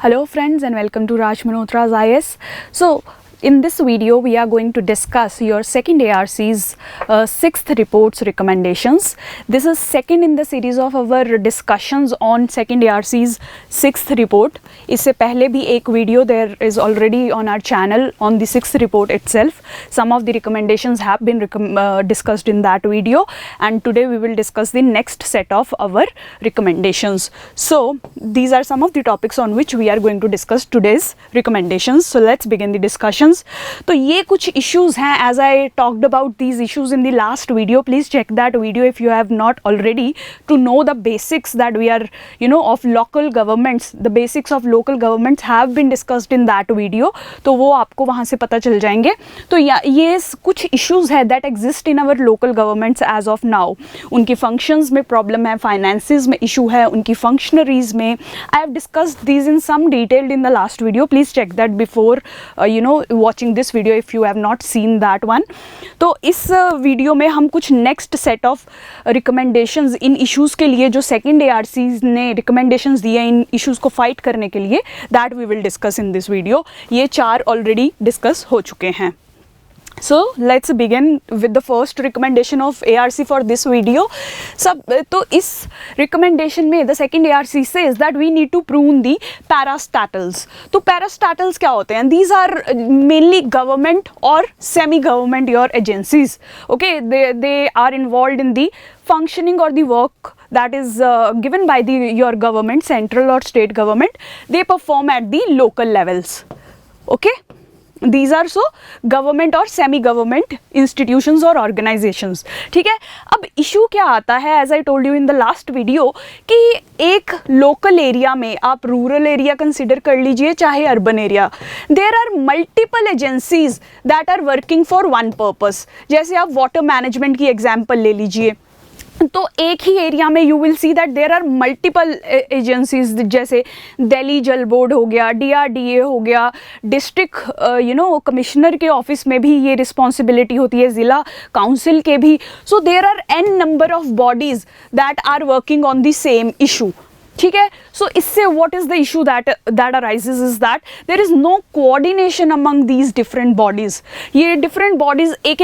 Hello friends and welcome to Raj Malhotra's IS. So in this video we are going to discuss your second ARC's sixth reports recommendations. This is second in the series of our discussions on second ARC's sixth report. इससे पहले भी एक video there is already on our channel on the sixth report itself. Some of the recommendations have been discussed in that video, and today we will discuss the next set of our recommendations. So these are some of the topics on which we are going to discuss today's recommendations. So let's begin the discussions. तो ये कुछ issues हैं, as I talked about these issues in the last video. Please check that video if you have not already, to know the basics that we are, of local governments. The basics of local governments have been discussed in that video. तो वो आपको वहाँ से पता चल जाएंगे. तो ये कुछ issues है that exist in our local governments as of now. उनकी functions में problem है, finances में issue है, उनकी functionaries में. I have discussed these in some detail in the last video. Please check that before watching this video if you have not seen that one. तो इस video में हम कुछ next set of recommendations in issues के लिए जो second ARCs ने recommendations दिए इन इश्यूज़ को फाइट करने के लिए, that we will discuss in this video. ये 4 ऑलरेडी डिस्कस हो चुके हैं. So let's begin with the first recommendation of ARC for this video. तो इस recommendation में the second ARC says that we need to prune the parastatals. तो parastatals क्या होते हैं? These are mainly government or semi-government your agencies. Okay, they are involved in the functioning or the work that is given by your government, central or state government. They perform at the local levels. Okay. These are so government और semi government institutions और organisations. ठीक है, अब issue क्या आता है, as I told you in the last video, कि एक लोकल एरिया में, आप रूरल एरिया कंसिडर कर लीजिए चाहे urban area, there are multiple agencies that are working for one purpose. जैसे आप वाटर मैनेजमेंट की एग्जाम्पल ले लीजिए, तो एक ही एरिया में you will see that there are multiple agencies. जैसे दिल्ली जल बोर्ड हो गया, DRDA हो गया, डिस्ट्रिक्ट कमिश्नर के ऑफिस में भी ये रिस्पॉन्सिबिलिटी होती है, ज़िला काउंसिल के भी. So there are n number of bodies that are working on the same issue. ठीक है, सो इससे what is the issue that arises is that there is no coordination among these different bodies. ये different bodies एक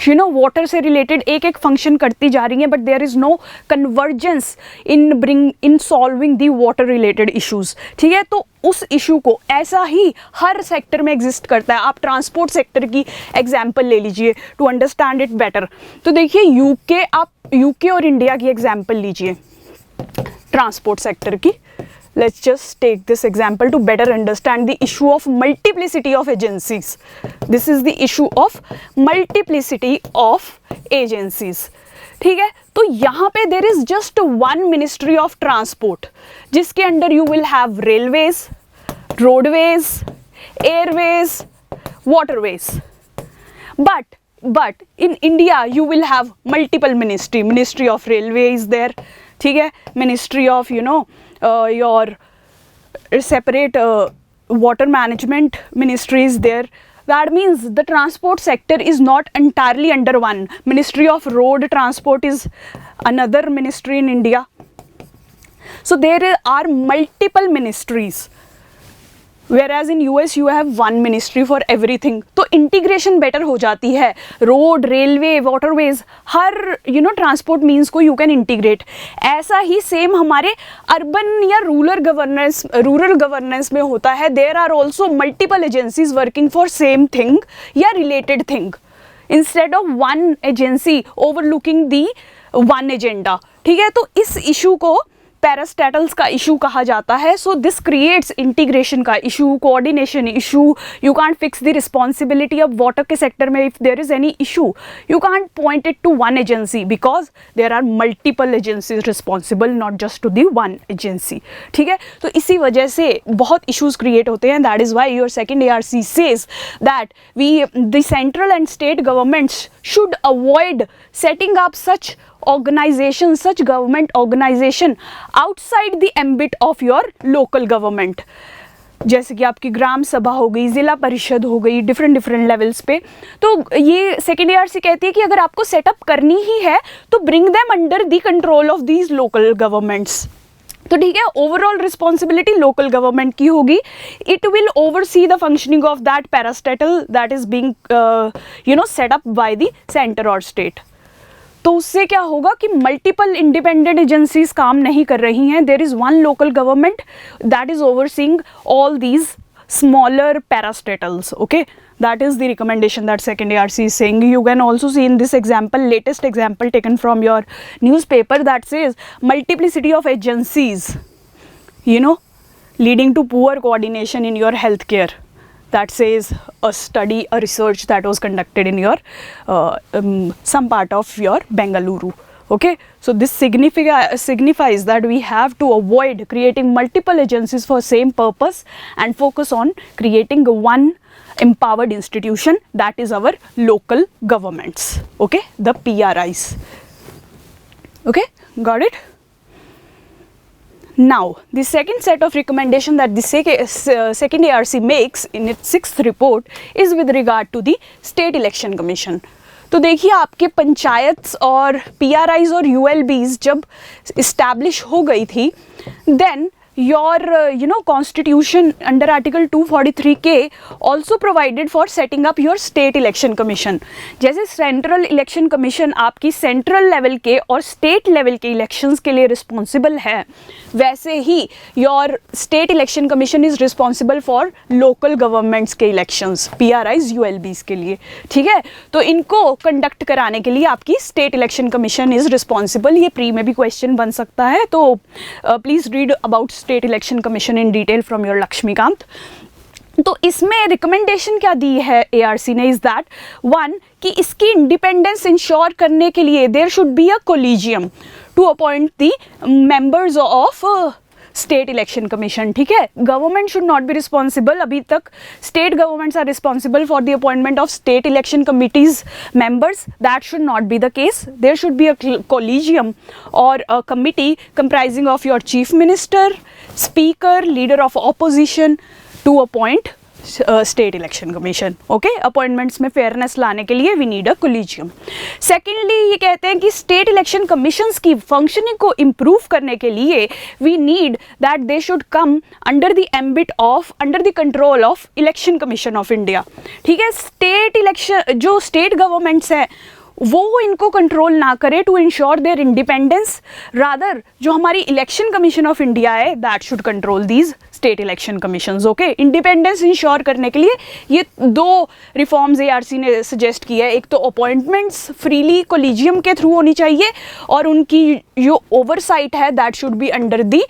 water से related एक function करती जा रही हैं, but there is no convergence in solving the water related issues. ठीक है, तो उस इशू को ऐसा ही हर सेक्टर में एग्जिस्ट करता है. आप ट्रांसपोर्ट सेक्टर की एग्जाम्पल ले लीजिए टू अंडरस्टैंड इट बेटर. तो देखिए आप यूके और इंडिया की एग्जाम्पल लीजिए ट्रांसपोर्ट सेक्टर की. Let's just take this example to better understand the issue of multiplicity of agencies. This is the issue of multiplicity of agencies. ठीक है, तो यहाँ पे there is just one ministry of transport, जिसके under you will have railways, roadways, airways, waterways. But in India you will have multiple ministry of railway is there. ठीक है, ministry of your separate water management ministry is there. That means the transport sector is not entirely under one. Ministry of Road Transport is another ministry in India. So there are multiple ministries. Whereas in US you have one ministry for everything. तो integration better हो जाती है. Road, railway, waterways, हर transport means को you can integrate. ऐसा ही same हमारे urban या रूरल गवर्नेंस में होता है. There are also multiple agencies working for same thing या related thing, instead of one agency overlooking the one agenda. ठीक है, तो इस इशू को पैरास्टैटल्स का इशू कहा जाता है. सो दिस क्रिएट्स इंटीग्रेशन का issue, coordination issue. You can't fix the responsibility of water के सेक्टर में. If there is any issue you can't point it to one agency, because there are multiple agencies responsible, not just to the one agency. ठीक है, तो इसी वजह से बहुत issues create होते हैं. That is why your second ARC says that the central and state governments should avoid setting up such organization, such government organization outside the ambit of your local government. जैसे कि आपकी ग्राम सभा हो गई, ज़िला परिषद हो गई, डिफरेंट लेवल्स पे. तो ये सेकेंड ARC कहती है कि अगर आपको सेटअप करनी ही है तो bring them under the control of these local governments. तो तो ठीक है, ओवरऑल रिस्पॉन्सिबिलिटी लोकल गवर्नमेंट की होगी. It will oversee the functioning of that parastatal that is being set up by the centre और स्टेट. तो उससे क्या होगा कि मल्टीपल इंडिपेंडेंट एजेंसीज काम नहीं कर रही हैं. There is one local government that is overseeing all these smaller parastatals. Okay, that is the recommendation that second ARC is saying. You can also see in this example, latest example taken from your newspaper, that says multiplicity of agencies, leading to poor coordination in your healthcare. That says a study, a research that was conducted in your some part of your Bengaluru. Okay, so this signifies that we have to avoid creating multiple agencies for same purpose and focus on creating one empowered institution, that is our local governments. Okay, the PRIs. Okay, got it? Now the second set of recommendation that the second ARC makes in its 6th report is with regard to the State Election Commission. तो देखिए, आपके पंचायत और PRIs और ULBs जब establish हो गई थी, then your constitution under article 243K also provided for setting up your state election commission. जैसे सेंट्रल इलेक्शन कमीशन आपकी सेंट्रल लेवल के और स्टेट लेवल के इलेक्शंस के लिए रिस्पॉन्सिबल है, वैसे ही your state election commission is responsible for local governments के इलेक्शंस, PRIs ULBs के लिए. ठीक है, तो इनको कंडक्ट कराने के लिए आपकी state election commission is responsible. ये प्री में भी क्वेश्चन बन सकता है, तो please read about state election commission in detail from your Laxmikanth. तो इसमें रिकमेंडेशन क्या दी है ARC ने, इज दैट वन, कि इसकी इंडिपेंडेंस इंश्योर करने के लिए there should be a collegium to appoint the members of state election commission. ठीक है, government should not be responsible. अभी तक state governments are responsible for the appointment of state election committees members. That should not be the case. There should be a collegium और a committee comprising of your chief minister, speaker, leader of opposition to appoint state election commission. Okay, appointments में fairness लाने के लिए we need a collegium. Secondly, ये कहते हैं कि state election commissions की फंक्शनिंग को इम्प्रूव करने के लिए we need that they should come under the ambit of, under the control of election commission of India. ठीक है, स्टेट इलेक्शन जो स्टेट गवर्नमेंट्स हैं वो इनको कंट्रोल ना करे to ensure their independence. Rather जो हमारी इलेक्शन कमीशन ऑफ इंडिया है that should control these state election commissions. Okay, independence ensure करने के लिए ये दो रिफॉर्म्स ARC ने सजेस्ट किया है. एक तो अपॉइंटमेंट्स फ्रीली कोलिजियम के थ्रू होनी चाहिए और उनकी जो ओवरसाइट है that should be under the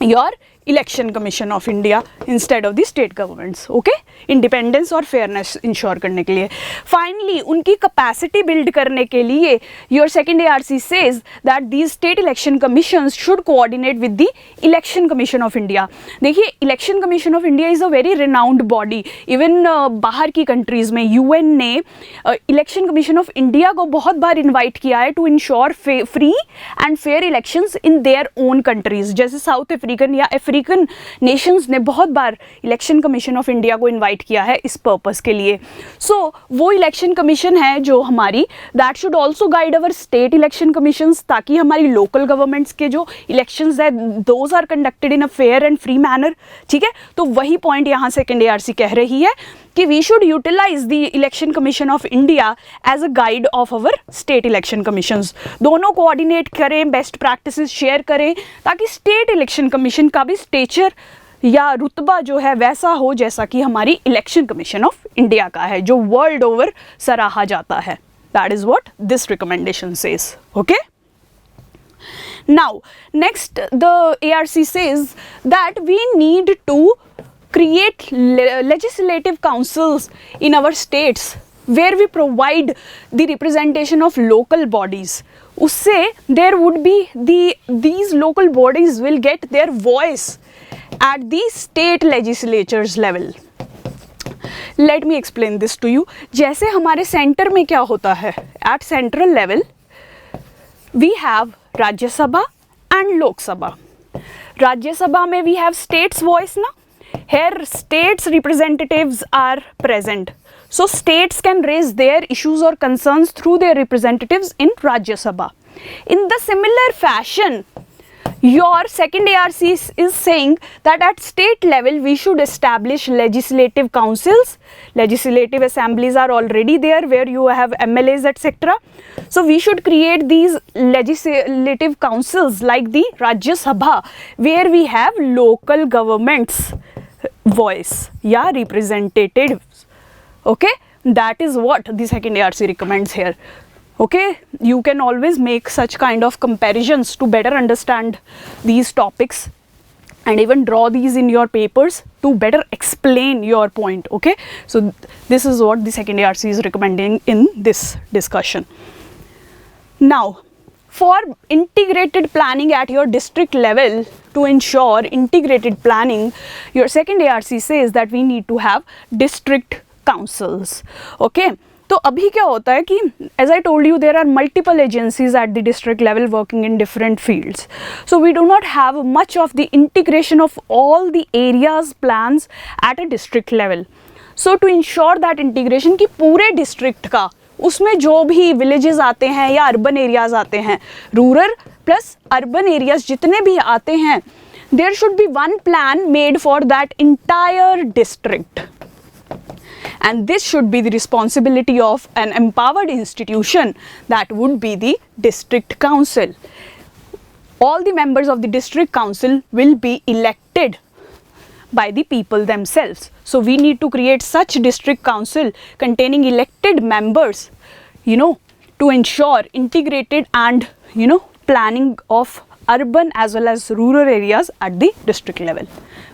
your election commission of India instead of the state governments. Okay, independence और फेयरनेस इंश्योर करने के लिए. फाइनली, उनकी कैपेसिटी बिल्ड करने के लिए your second ARC says that these state election commissions should coordinate with the election commission of India. देखिए, election commission of India is a very renowned body. Even बाहर की कंट्रीज़ में UN ने election commission of India को बहुत बार invite किया है to ensure free and fair elections in their own countries. जैसे साउथ अफ्रीकन या अफ्रीकन नेशंस ने बहुत बार इलेक्शन कमीशन ऑफ इंडिया को इनवाइट किया है इस पर्पस के लिए. सो वो इलेक्शन कमीशन है जो हमारी that should also guide our state election commissions, ताकि हमारी लोकल गवर्नमेंट्स के जो इलेक्शंस है those are conducted in a fair and free manner. ठीक है, तो वही पॉइंट यहाँ सेकेंड ARC कह रही है कि we should utilise the election commission of India as a guide of our state election commissions. दोनों कोऑर्डिनेट करें, बेस्ट प्रैक्टिसेस शेयर करें, ताकि स्टेट इलेक्शन कमीशन का भी स्टेचर या रुतबा जो है वैसा हो जैसा कि हमारी इलेक्शन कमीशन ऑफ इंडिया का है, जो वर्ल्ड ओवर सराहा जाता है. That is what this recommendation says. Okay, now next the ARC says that we need to create legislative councils in our states where we provide the representation of local bodies. Usse there would be these local bodies will get their voice at the state legislatures level. Let me explain this to you. जैसे हमारे centre में क्या होता है, at central level we have Rajya Sabha and Lok Sabha. Rajya Sabha में we have states voice ना. Here states representatives are present. So states can raise their issues or concerns through their representatives in Rajya Sabha. In the similar fashion, your second ARC is saying that at state level we should establish legislative councils. Legislative assemblies are already there where you have MLAs etc. So we should create these legislative councils like the Rajya Sabha where we have local governments voice या representatives. Okay, that is what the second ARC recommends here. Okay, you can always make such kind of comparisons to better understand these topics and even draw these in your papers to better explain your point. Okay, so this is what the second ARC is recommending in this discussion. Now, for integrated planning at your district level, to ensure integrated planning, your second ARC says that we need to have district councils. Okay, तो अभी क्या होता है कि as I told you there are multiple agencies at the district level working in different fields, so we do not have much of the integration of all the areas plans at a district level. So to ensure that integration कि पूरे district का उसमें जो भी villages आते हैं या urban areas आते हैं, rural plus urban areas जितने भी आते हैं, there should be one plan made for that entire district. And this should be the responsibility of an empowered institution, that would be the district council. All the members of the district council will be elected by the people themselves. So we need to create such district council containing elected members, you know, to ensure integrated and, you know, planning of urban as well as rural areas at the district level.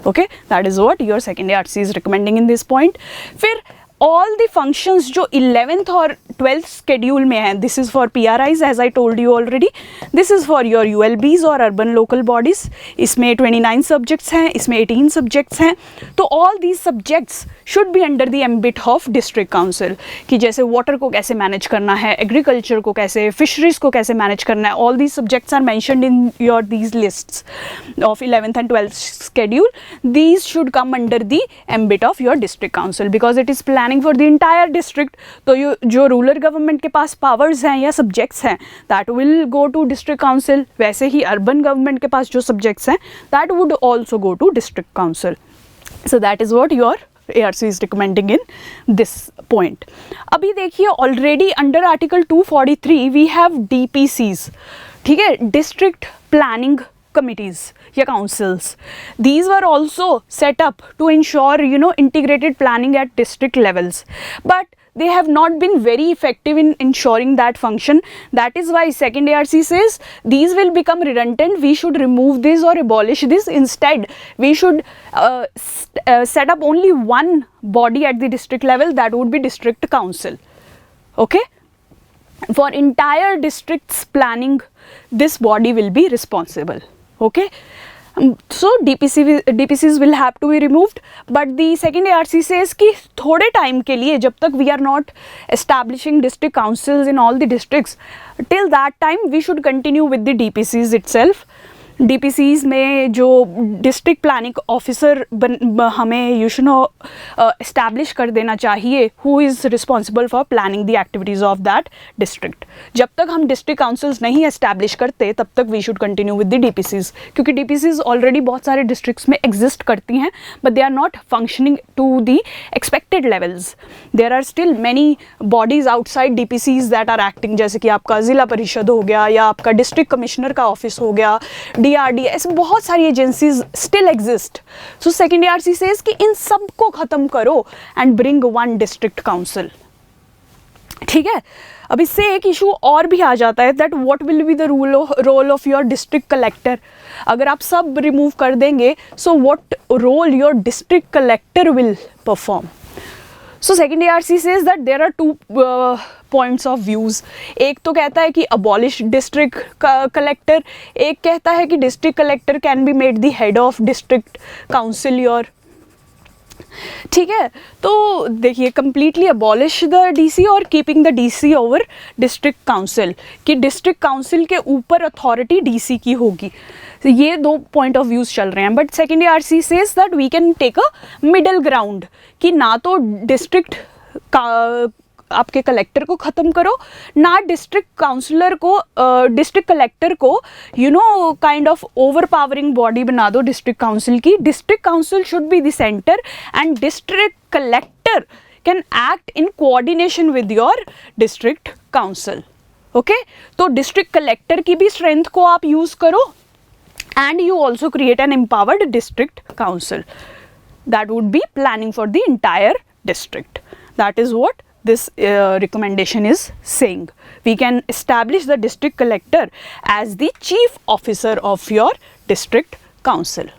Okay, that is what your second ARC is recommending in this point. फिर all the functions जो 11th और 12th schedule में हैं, this is for PRIs as I told you already, this is for your ULBs और urban local bodies. इसमें 29 subjects हैं, इसमें 18 subjects हैं, तो all these subjects should be under the ambit of district council. कि जैसे water को कैसे manage करना है, agriculture को कैसे, fisheries को कैसे manage करना है, all these subjects are mentioned in your these lists of 11th and 12th schedule. These should come under the ambit of your district council because it is planning for the entire district. तो जो rural government के पास powers हैं या subjects हैं, that will go to district council. वैसे ही urban government के पास जो subjects हैं, that would also go to district council. So that is what your ARC is recommending in this point. अभी देखिए already under article 243 we have DPCs, ठीक है, district planning committees या councils. These were also set up to ensure, you know, integrated planning at district levels, but they have not been very effective in ensuring that function. That is why second ARC says these will become redundant. We should remove this or abolish this. Instead, we should set up only one body at the district level, that would be district council. Okay, for entire district's planning this body will be responsible. Okay, so DPCs will have to be removed, but the second ARC says कि थोड़े time के लिए जब तक we are not establishing district councils in all the districts, till that time we should continue with the DPCs itself. DPCs में जो district planning officer हमें you should know establish कर देना चाहिए, who is responsible for planning the activities of that district. जब तक हम district councils नहीं एस्टैब्लिश करते तब तक we should continue with the DPCs, क्योंकि DPCs ऑलरेडी बहुत सारे डिस्ट्रिक्ट्स में एग्जिस्ट करती हैं, but they are not functioning to the expected levels. There are still many bodies outside DPCs that are acting, जैसे कि आपका ज़िला परिषद हो गया या आपका डिस्ट्रिक्ट कमिश्नर का ऑफिस हो गया, DRD, ऐसे बहुत सारी agencies still exist. So second ARC says कि इन सब को खत्म करो and bring one district council. ठीक है, अब इससे एक इशू और भी आ जाता है that what will be the role of your district collector. अगर आप सब रिमूव कर देंगे, so what role your district collector will perform. So second ARC says that there are two points of views. एक तो कहता है कि abolish district collector, एक कहता है कि district collector can be made the head of district council your. ठीक है, तो देखिए completely abolish the DC और keeping the DC over district council, कि district council के ऊपर authority DC की होगी. ये दो पॉइंट ऑफ व्यूज चल रहे हैं, but second ARC says that we can take a middle ground, कि ना तो डिस्ट्रिक्ट आपके कलेक्टर को ख़त्म करो, ना डिस्ट्रिक्ट काउंसलर को, डिस्ट्रिक्ट कलेक्टर को kind of over powering body बना दो डिस्ट्रिक्ट काउंसिल की. District council should be the centre and district collector can act in coordination with your district council. Okay, तो डिस्ट्रिक्ट कलेक्टर की भी strength को आप यूज़ करो and you also create an empowered district council that would be planning for the entire district. That is what this recommendation is saying. We can establish the district collector as the chief officer of your district council.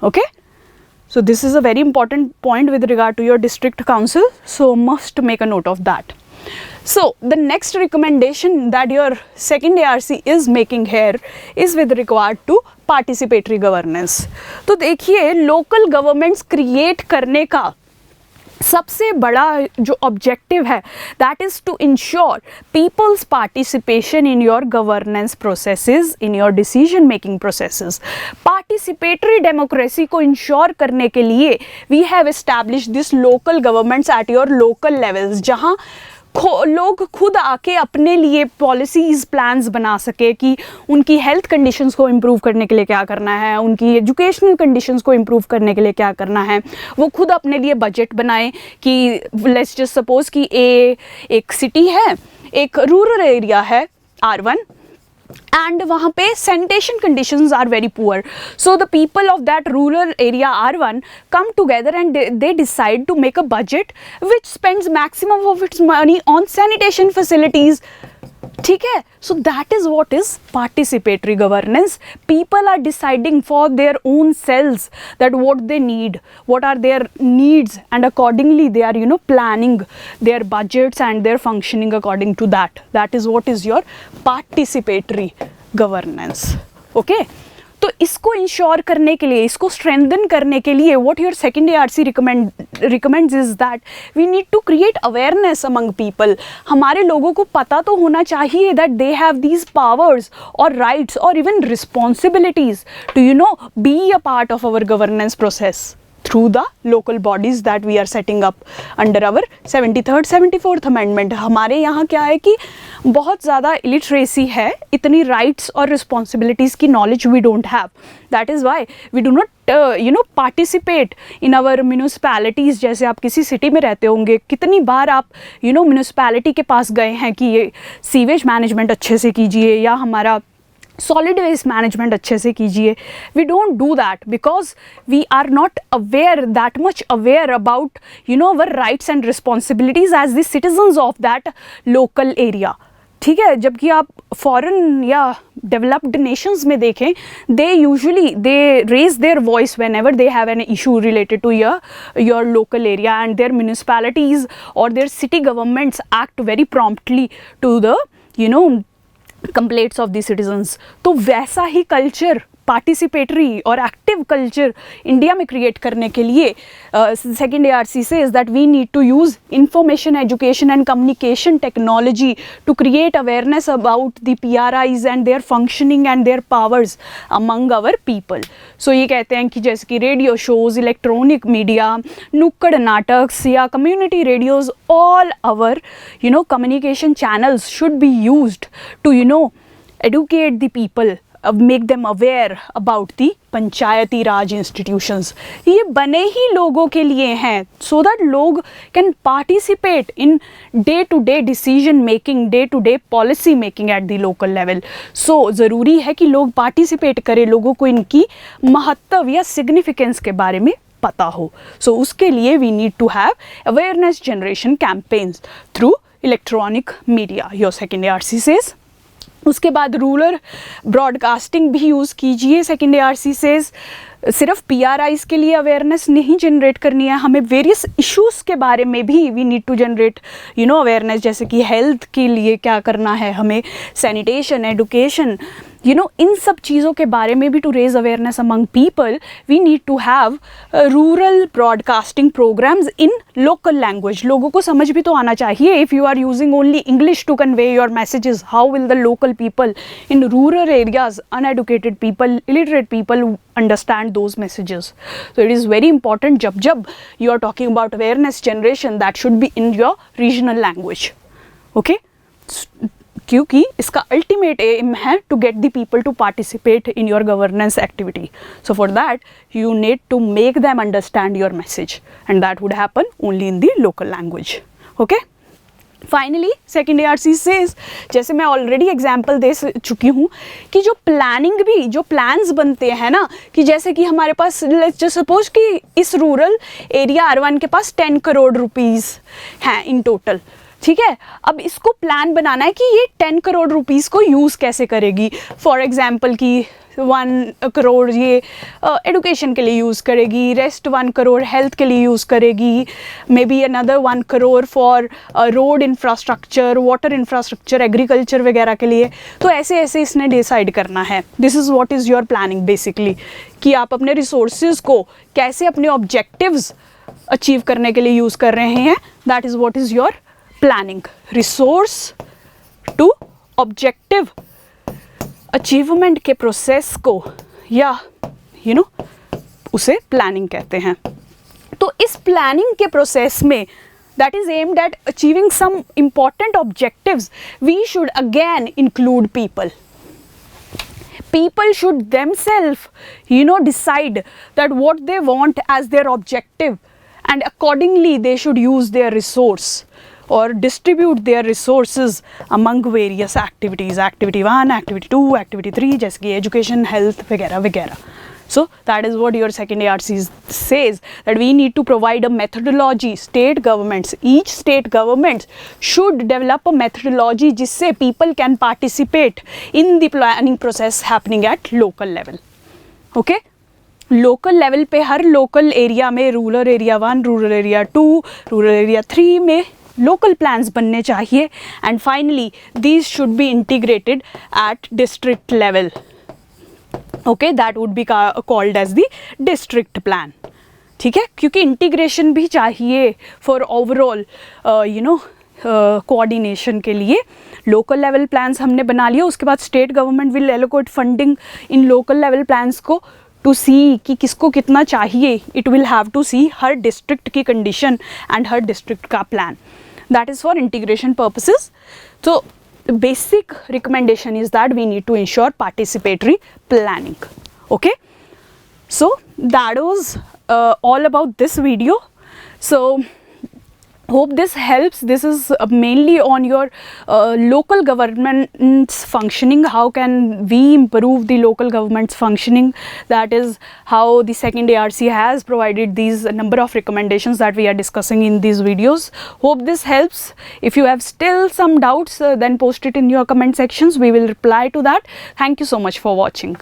Okay, so this is a very important point with regard to your district council, so must make a note of that. So the next recommendation that your second ARC is making here is with regard to participatory governance. तो देखिए, local governments create करने का सबसे बड़ा जो objective है that is to ensure people's participation in your governance processes, in your decision making processes. Participatory democracy को ensure करने के लिए we have establish this local governments at your local levels, जहाँ लोग खुद आके अपने लिए पॉलिसीज़ प्लान्स बना सके कि उनकी हेल्थ कंडीशंस को इम्प्रूव करने के लिए क्या करना है, उनकी एजुकेशनल कंडीशंस को इम्प्रूव करने के लिए क्या करना है. वो खुद अपने लिए बजट बनाए कि लेट्स जस्ट सपोज कि एक सिटी है, एक रूरल एरिया है R1 and वहाँ पे sanitation conditions are very poor. So the people of that rural area R1 come together and they decide to make a budget which spends maximum of its money on sanitation facilities. ठीक है, so that is what is participatory governance. People are deciding for their own selves that what they need, what are their needs, and accordingly they are planning their budgets and their functioning according to that. That is what is your participatory governance. Okay, तो इसको ensure करने के लिए, इसको strengthen करने के लिए what your second ARC recommends is that we need to create awareness among people. हमारे लोगों को पता तो होना चाहिए that they have these powers or rights or even responsibilities to be a part of our governance process through the local bodies that we are setting up under our 73rd 74th amendment. हमारे यहाँ क्या है कि बहुत ज़्यादा illiteracy है, इतनी rights और responsibilities की knowledge we don't have. That is why we do not participate in our municipalities. जैसे आप किसी city में रहते होंगे, कितनी बार आप municipality के पास गए हैं कि ये सीवेज मैनेजमेंट अच्छे से कीजिए या हमारा सॉलिड वेस्ट मैनेजमेंट अच्छे से कीजिए. We don't do that because we are not aware that much aware about our rights and responsibilities as the citizens of that local area. ठीक है, जबकि आप फॉरेन या डेवलप्ड नेशंस में देखें, they usually they raise their voice whenever they have an issue related to your local area and their municipalities और their city governments act very promptly to the complaints of the citizens. तो वैसा ही culture, participatory और active culture India में create करने के लिए second ARC says that we need to use information, education and communication technology to create awareness about the PRIs and their functioning and their powers among our people. So ये कहते हैं कि जैसे कि रेडियो शोज़, इलेक्ट्रॉनिक मीडिया, नुक्कड़ नाटक या community radios, all our communication channels should be used to educate the people, make them aware about the Panchayati Raj institutions. ये बने ही लोगों के लिए हैं so that लोग can participate in day to day decision making, day to day policy making at the local level. So ज़रूरी है कि लोग participate करें, लोगों को इनकी महत्व या significance के बारे में पता हो. So उसके लिए we need to have awareness generation campaigns through electronic media. Your second ARC says. उसके बाद रूरल ब्रॉडकास्टिंग भी यूज़ कीजिए. सेकेंड ARC सेज सिर्फ PRIs के लिए अवेयरनेस नहीं जनरेट करनी है, हमें वेरियस इश्यूज़ के बारे में भी we need to generate awareness. जैसे कि हेल्थ के लिए क्या करना है हमें, सैनिटेशन, एडुकेशन, इन सब चीज़ों के बारे में भी to raise awareness among people we need to have rural broadcasting programmes in local language. लोगों को समझ भी तो आना चाहिए. If you are using only English to convey your messages, how will the local people in rural areas, uneducated people, illiterate people understand those messages? So it is very important जब you are talking about awareness generation, that should be in your regional language. Okay, क्योंकि इसका ultimate aim है to get the people to participate in your governance activity. So for that you need to make them understand your message, and that would happen only in the local language. Okay. Finally second ARC says, जैसे मैं already example दे चुकी हूँ कि जो planning भी, जो plans बनते हैं ना, कि जैसे कि हमारे पास लेट्स जस्ट सपोज कि इस रूरल एरिया R1 के पास 10 करोड़ रुपीज़ हैं इन टोटल. ठीक है, अब इसको प्लान बनाना है कि ये 10 करोड़ रुपीज़ को यूज़ कैसे करेगी. फॉर एग्जांपल कि 1 करोड़ ये एडुकेशन के लिए यूज़ करेगी, रेस्ट 1 करोड़ हेल्थ के लिए यूज़ करेगी, may be another 1 crore for road infrastructure, water infrastructure, agriculture वगैरह के लिए. तो ऐसे ऐसे इसने डिसाइड करना है. This is what is your planning basically, कि आप अपने रिसोर्सेज को कैसे अपने ऑब्जेक्टिव्स अचीव करने के लिए यूज़ कर रहे हैं. That is what is your planning. Resource to objective achievement के प्रोसेस को या उसे प्लानिंग कहते हैं. तो इस प्लानिंग के प्रोसेस में that is aimed at achieving some important objectives, we should again include people. People should themselves decide that what they want as their objective, and accordingly they should use their resource or distribute their resources among various activities. Activity 1, activity 2, activity 3, जैसे कि education, health वगैरह वगैरह. So that is what your second ARC says, that we need to provide a methodology. State governments, each state government should develop a methodology जिससे people can participate in the planning process happening at local level. Okay? Local level पे हर local area में rural area 1, rural area 2, rural area 3 में local plans बनने चाहिए. And finally these should be integrated at district level. Okay, that would be called as the district plan. ठीक है, क्योंकि integration भी चाहिए फॉर ओवरऑल कोऑर्डिनेशन के लिए. लोकल लेवल प्लान्स हमने बना लिए, उसके बाद state government will allocate funding in local level plans को टू सी कि किसको कितना चाहिए. It will have to see हर डिस्ट्रिक्ट की कंडीशन एंड हर डिस्ट्रिक्ट का plan. That is for integration purposes. तो basic recommendation is that we need to ensure participatory planning. Okay, so that was all about this video. So hope this helps. This is mainly on your local government's functioning. How can we improve the local government's functioning? That is how the second ARC has provided these number of recommendations that we are discussing in these videos. Hope this helps. If you have still some doubts, then post it in your comment sections. We will reply to that. Thank you so much for watching.